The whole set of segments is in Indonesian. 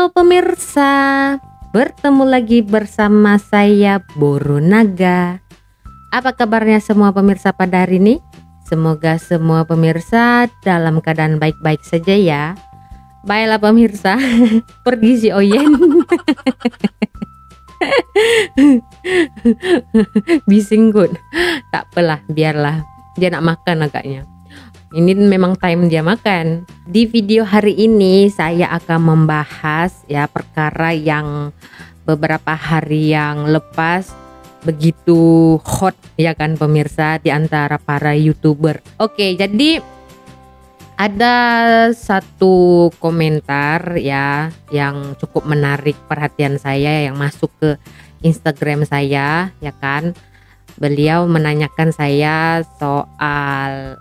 Halo pemirsa, bertemu lagi bersama saya Boru Naga. Apa kabarnya semua pemirsa pada hari ini? Semoga semua pemirsa dalam keadaan baik-baik saja ya. Baiklah pemirsa, pergi si Oyen. Bising good. Tak apalah, biarlah. Dia nak makan agaknya. Ini memang time dia makan. Di video hari ini saya akan membahas ya perkara yang beberapa hari yang lepas begitu hot ya kan pemirsa di antara para YouTuber. Oke, jadi ada satu komentar ya yang cukup menarik perhatian saya yang masuk ke Instagram saya ya kan. Beliau menanyakan saya soal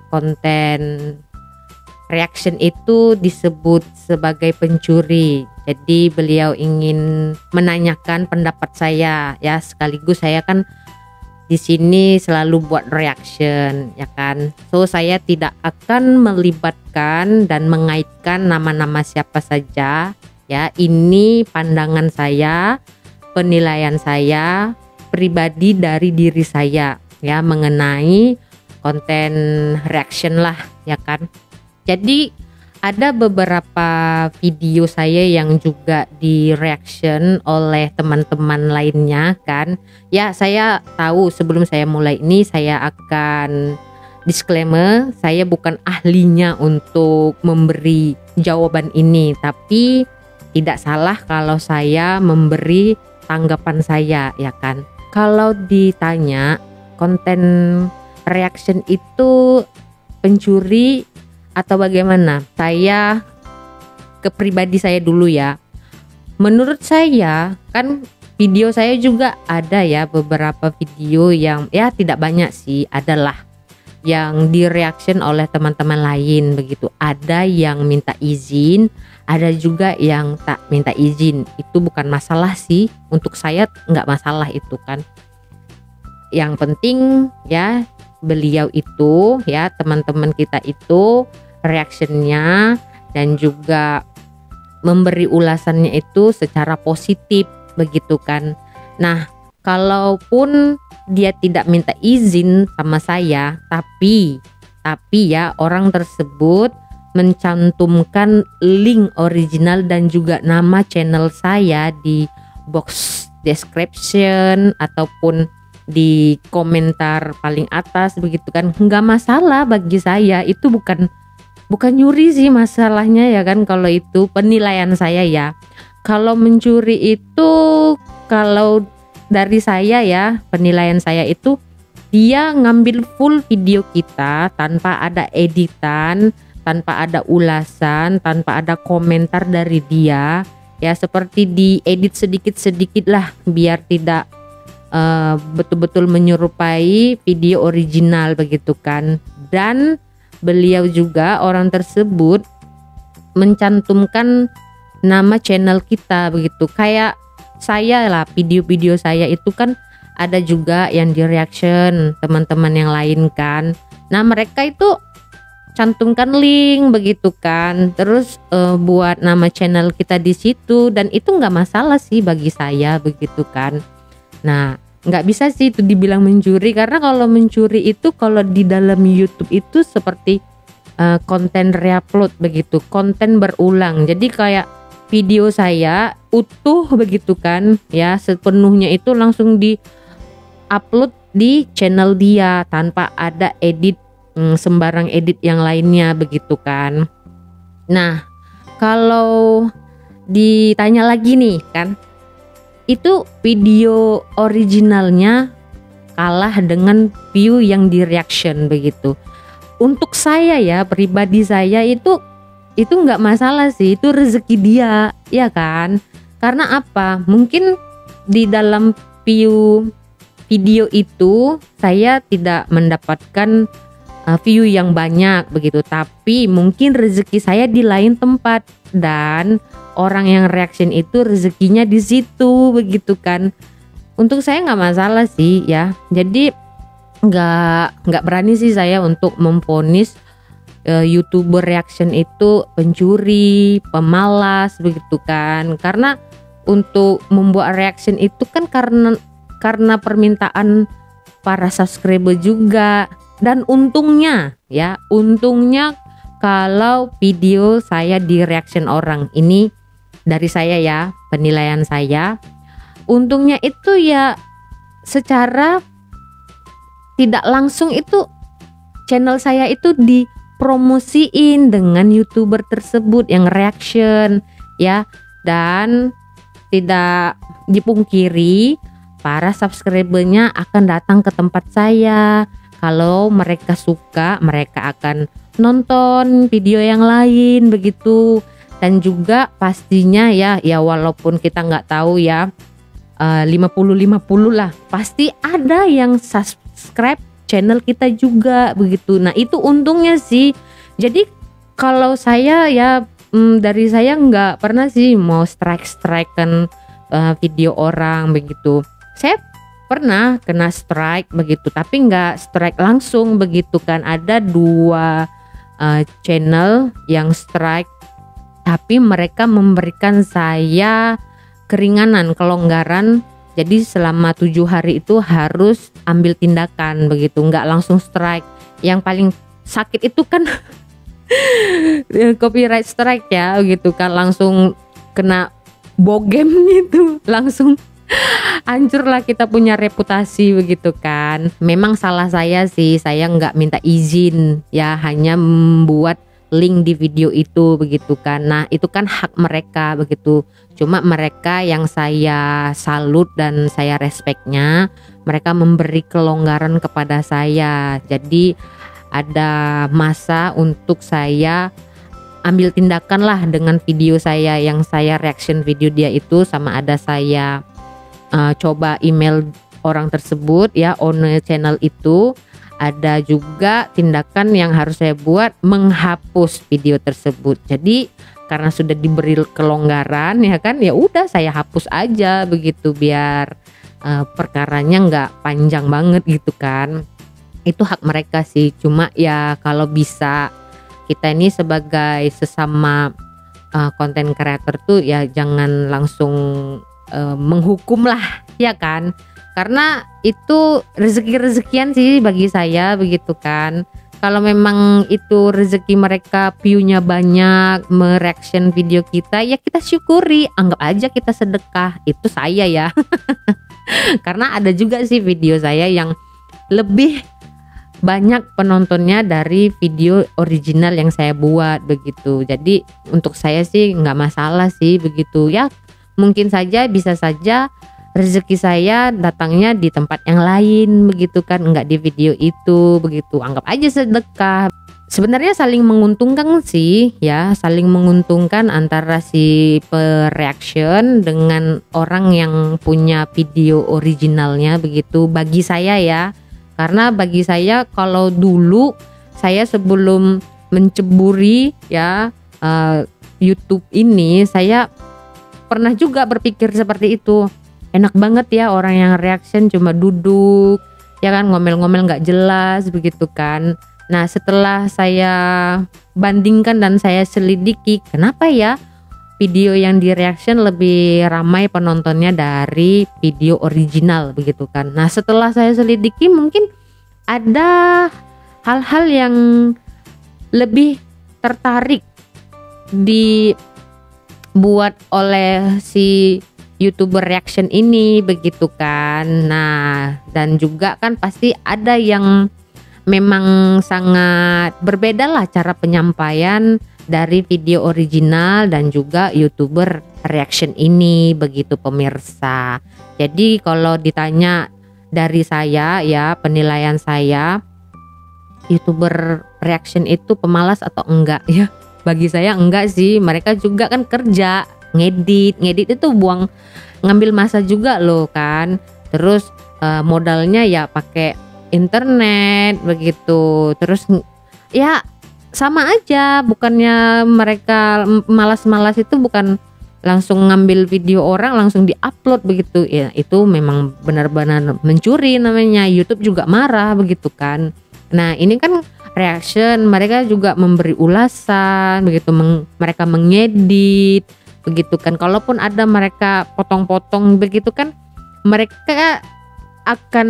konten reaction itu disebut sebagai pencuri. Jadi beliau ingin menanyakan pendapat saya ya, sekaligus saya kan di sini selalu buat reaction ya kan. So saya tidak akan melibatkan dan mengaitkan nama-nama siapa saja ya. Ini pandangan saya, penilaian saya pribadi dari diri saya ya mengenai konten reaction lah ya kan. Jadi ada beberapa video saya yang juga di reaction oleh teman-teman lainnya kan. Ya saya tahu sebelum saya mulai ini saya akan disclaimer, saya bukan ahlinya untuk memberi jawaban ini, tapi tidak salah kalau saya memberi tanggapan saya ya kan. Kalau ditanya konten reaction itu pencuri atau bagaimana? Saya ke pribadi saya dulu ya. Menurut saya kan video saya juga ada ya beberapa video yang ya tidak banyak sih, adalah yang di reaction oleh teman-teman lain begitu. Ada yang minta izin, ada juga yang tak minta izin. Itu bukan masalah sih, untuk saya nggak masalah itu kan. Yang penting ya beliau itu ya, teman-teman kita itu reactionnya dan juga memberi ulasannya itu secara positif begitu kan. Nah kalaupun dia tidak minta izin sama saya, tapi ya orang tersebut mencantumkan link original dan juga nama channel saya di box description ataupun di komentar paling atas begitu kan, nggak masalah bagi saya. Itu bukan nyuri sih masalahnya ya kan. Kalau itu penilaian saya ya. Kalau mencuri itu, kalau dari saya ya, penilaian saya itu dia ngambil full video kita tanpa ada editan, tanpa ada ulasan, tanpa ada komentar dari dia ya, seperti diedit sedikit-sedikit lah biar tidak betul-betul menyerupai video original begitu kan. Dan beliau juga, orang tersebut mencantumkan nama channel kita begitu. Kayak saya lah, video-video saya itu kan ada juga yang di reaction teman-teman yang lain kan. Nah mereka itu cantumkan link begitu kan, terus buat nama channel kita di situ, dan itu nggak masalah sih bagi saya begitu kan. Nah nggak bisa sih itu dibilang mencuri, karena kalau mencuri itu kalau di dalam YouTube itu seperti konten reupload begitu, konten berulang. Jadi kayak video saya utuh begitu kan ya, sepenuhnya itu langsung di upload di channel dia tanpa ada edit, sembarang edit yang lainnya begitu kan. Nah kalau ditanya lagi nih kan, itu video originalnya kalah dengan view yang di reaction begitu. Untuk saya ya pribadi saya itu nggak masalah sih, itu rezeki dia ya kan. Karena apa? Mungkin di dalam view video itu saya tidak mendapatkan view yang banyak begitu, tapi mungkin rezeki saya di lain tempat dan orang yang reaction itu rezekinya di situ begitu kan. Untuk saya nggak masalah sih ya. Jadi nggak berani sih saya untuk memvonis YouTuber reaction itu pencuri, pemalas begitu kan. Karena untuk membuat reaction itu kan karena permintaan para subscriber juga. Dan untungnya kalau video saya di reaction orang, ini dari saya ya, penilaian saya, untungnya itu ya secara tidak langsung itu channel saya itu dipromosiin dengan YouTuber tersebut yang reaction ya. Dan tidak dipungkiri para subscribernya akan datang ke tempat saya. Kalau mereka suka, mereka akan nonton video yang lain begitu. Dan juga pastinya ya walaupun kita nggak tahu ya, 50-50 lah, pasti ada yang subscribe channel kita juga begitu. Nah itu untungnya sih. Jadi kalau saya ya dari saya nggak pernah sih mau strike-strikean video orang begitu. Saya pernah kena strike begitu, tapi nggak strike langsung begitu kan. Ada 2 channel yang strike, tapi mereka memberikan saya keringanan, kelonggaran. Jadi selama 7 hari itu harus ambil tindakan begitu, nggak langsung strike. Yang paling sakit itu kan copyright strike ya gitu kan, langsung kena bogem gitu, langsung hancurlah kita punya reputasi begitu kan. Memang salah saya sih, saya nggak minta izin ya, hanya membuat link di video itu begitu kan. Nah itu kan hak mereka begitu. Cuma mereka yang saya salut dan saya respeknya, mereka memberi kelonggaran kepada saya. Jadi ada masa untuk saya ambil tindakan lah dengan video saya yang saya reaction video dia itu, sama ada saya coba email orang tersebut ya, owner channel itu. Ada juga tindakan yang harus saya buat, menghapus video tersebut. Jadi karena sudah diberi kelonggaran ya kan, ya udah saya hapus aja begitu, biar perkaranya nggak panjang banget gitu kan. Itu hak mereka sih. Cuma ya kalau bisa kita ini sebagai sesama content creator tuh ya jangan langsung menghukum lah ya kan. Karena itu rezeki-rezekian sih bagi saya begitu kan. Kalau memang itu rezeki mereka, view-nya banyak, mereaction video kita, ya kita syukuri, anggap aja kita sedekah. Itu saya ya. Karena ada juga sih video saya yang lebih banyak penontonnya dari video original yang saya buat begitu. Jadi untuk saya sih nggak masalah sih begitu ya. Mungkin saja, bisa saja rezeki saya datangnya di tempat yang lain begitu kan, nggak di video itu begitu. Anggap aja sedekah. Sebenarnya saling menguntungkan sih ya, saling menguntungkan antara si pereaction dengan orang yang punya video originalnya begitu, bagi saya ya. Karena bagi saya, kalau dulu saya sebelum menceburi ya YouTube ini, saya pernah juga berpikir seperti itu. Enak banget ya orang yang reaction cuma duduk ya kan, ngomel-ngomel nggak jelas begitu kan. Nah setelah saya bandingkan dan saya selidiki, kenapa ya video yang di reaction lebih ramai penontonnya dari video original begitu kan. Nah setelah saya selidiki, mungkin ada hal-hal yang lebih tertarik dibuat oleh si YouTuber reaction ini begitu kan. Nah dan juga kan pasti ada yang memang sangat berbeda lah cara penyampaian dari video original dan juga YouTuber reaction ini begitu pemirsa. Jadi kalau ditanya dari saya ya, penilaian saya, YouTuber reaction itu pemalas atau enggak ya? Bagi saya enggak sih. Mereka juga kan kerja ngedit itu ngambil masa juga loh kan. Terus modalnya ya pakai internet begitu. Terus ya sama aja, bukannya mereka malas-malas itu bukan langsung ngambil video orang langsung diupload begitu ya, itu memang benar-benar mencuri namanya. YouTube juga marah begitu kan. Nah ini kan reaction, mereka juga memberi ulasan begitu, mereka mengedit begitu kan. Kalaupun ada mereka potong-potong begitu kan, mereka akan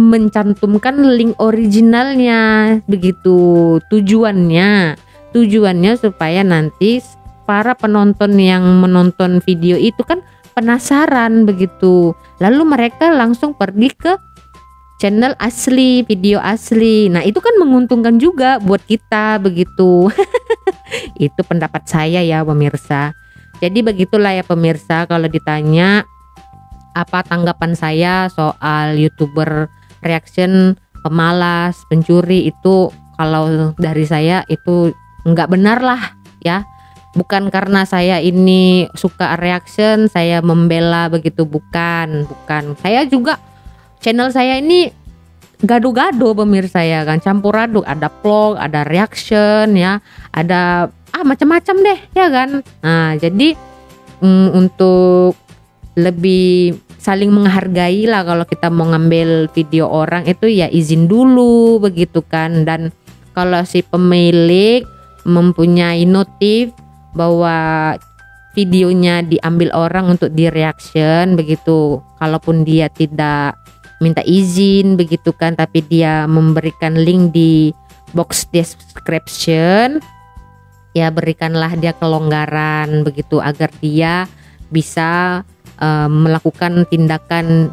mencantumkan link originalnya begitu. Tujuannya supaya nanti para penonton yang menonton video itu kan penasaran begitu, lalu mereka langsung pergi ke channel asli, video asli. Nah itu kan menguntungkan juga buat kita begitu. Itu pendapat saya ya pemirsa. Jadi begitulah ya pemirsa, kalau ditanya apa tanggapan saya soal YouTuber reaction pemalas, pencuri, itu kalau dari saya itu nggak benar lah ya. Bukan karena saya ini suka reaction, saya membela begitu, bukan. Saya juga, channel saya ini gado-gado pemirsa ya kan, campur aduk, ada vlog, ada reaction ya, ada macam-macam deh ya kan. Nah jadi untuk lebih saling menghargai lah, kalau kita mau ngambil video orang itu ya izin dulu begitu kan. Dan kalau si pemilik mempunyai notif bahwa videonya diambil orang untuk di reaction begitu, kalaupun dia tidak minta izin begitu kan, tapi dia memberikan link di box description, ya berikanlah dia kelonggaran begitu agar dia bisa melakukan tindakan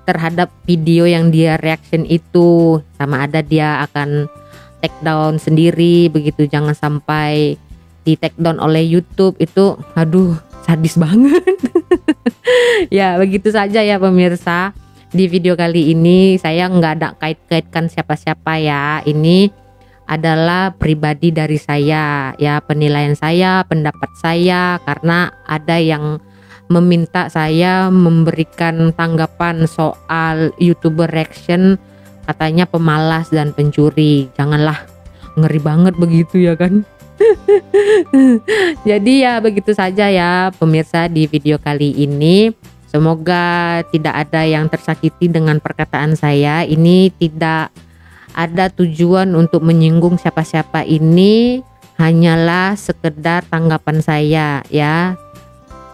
terhadap video yang dia reaction itu, sama ada dia akan take down sendiri begitu. Jangan sampai di take down oleh YouTube, itu aduh sadis banget. Ya begitu saja ya pemirsa. Di video kali ini saya nggak ada kait-kaitkan siapa-siapa ya. Ini adalah pribadi dari saya ya, penilaian saya, pendapat saya, karena ada yang meminta saya memberikan tanggapan soal YouTuber reaction, katanya pemalas dan pencuri. Janganlah, ngeri banget begitu ya kan. Jadi ya begitu saja ya pemirsa di video kali ini. Semoga tidak ada yang tersakiti dengan perkataan saya. Ini tidak ada tujuan untuk menyinggung siapa-siapa, ini hanyalah sekedar tanggapan saya ya,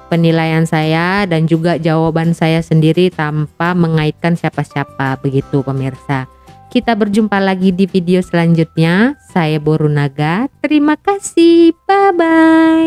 penilaian saya dan juga jawaban saya sendiri tanpa mengaitkan siapa-siapa begitu pemirsa. Kita berjumpa lagi di video selanjutnya. Saya Borunaga. Terima kasih. Bye bye.